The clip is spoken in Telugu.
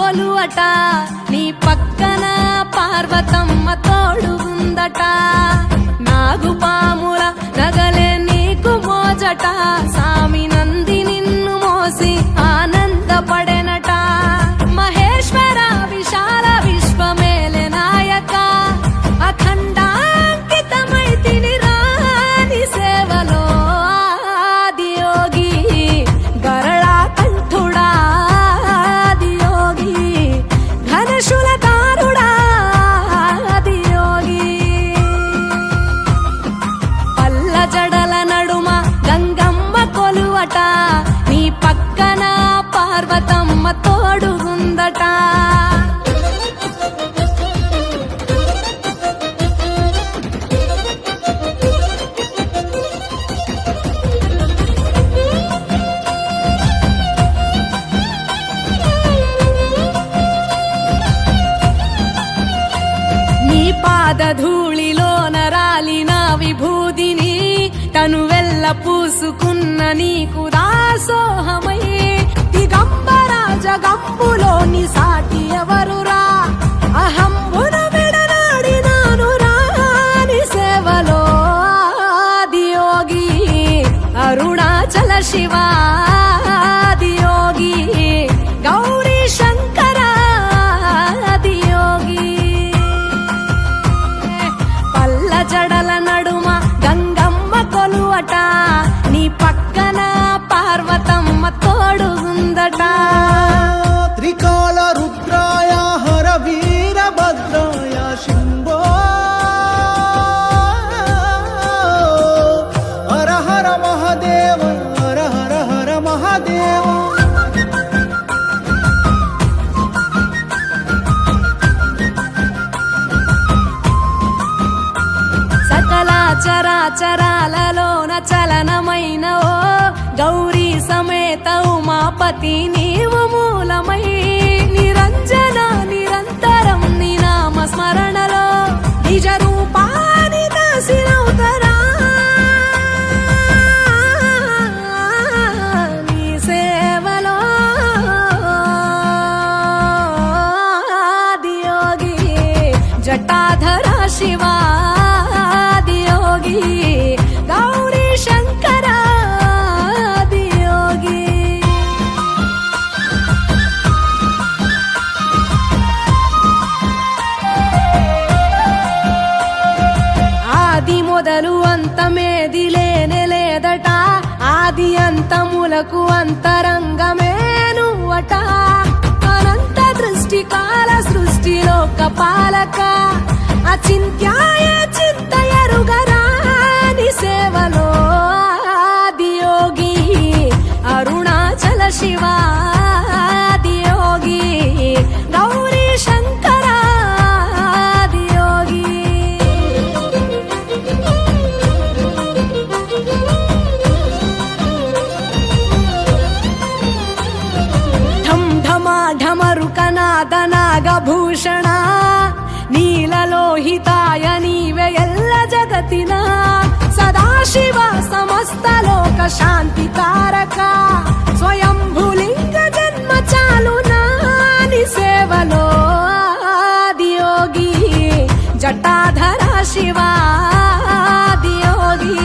కొలువట నీ పక్కన పార్వతమ్మ తోడుగుందట నాగుపాముల నగలే నీకు మోజట సామి నంది నిన్ను మోసి ఆనందపడెనట మహేశ్వర విశాల విశ్వమేలే నాయక అఖండాంకితమైతిని రాని సేవలో ఆదియోగి గరళా కంఠుడా ఆదియోగి ఘనశూలధారుడా ఆదియోగి పల్ల జడల నడుమ గంగమ్మ కొలువట నీ పక్కన పార్వతమ్మ తోడుగుందట నీ పాదధూళిలో నరాలిన విభూదిని తనువెల్ల పూసుకున్న నీకు దాసోహమై దిగంబర జగంబులోని సాటి ఎవరురా అహంబున విడనాడినాను రాని సేవలో ఆదియోగి అరుణాచల శివ ఆదియోగి గౌరీ శంకర ఆదియోగి పల్ల జడల నడుమ గంగమ్మ కొలువట నీ పక్కన పార్వతమ్మ తోడుగుందట త్రికాల రుద్రాయ హర వీరభద్రాయ శంభో హర హర మహాదేవ హర హర హర మహాదేవ సకల చరాచరాలలోన చలనమైన ఓ గౌరీ సమేత ఉమాపతి నీవు మూలమై నిరంజన నిరంతరం నీ నామ స్మరణలో నిజ రూపాని దాసినవుతరా నీ సేవలో ఆదియోగి జటాధర శివ ఆదియోగి గౌరీ శంకర ఆదియోగి ఆది మొదలు అంతమేది లేనే లేదట ఆది అంతములకు అంతరంగమే నువ్వట అనంత దృష్టి కాల సృష్టిలోక పాలక అచింత్యాయ చింతయరుగరాని సేవలో ఆదియోగి అరుణాచల శివ ఆదియోగి గౌరీ శంకర ఆదియోగి ఢం ఢమా ఢమరుకనాద నాగభూషణ నీలలోహితాయ నీవే ఎల్ల జగతిన సదాశివ సమస్త లోక శాంతి కారక స్వయంభులింగ జన్మ చాలు నాని సేవలో ఆదియోగి జటాధర శివ ఆదియోగి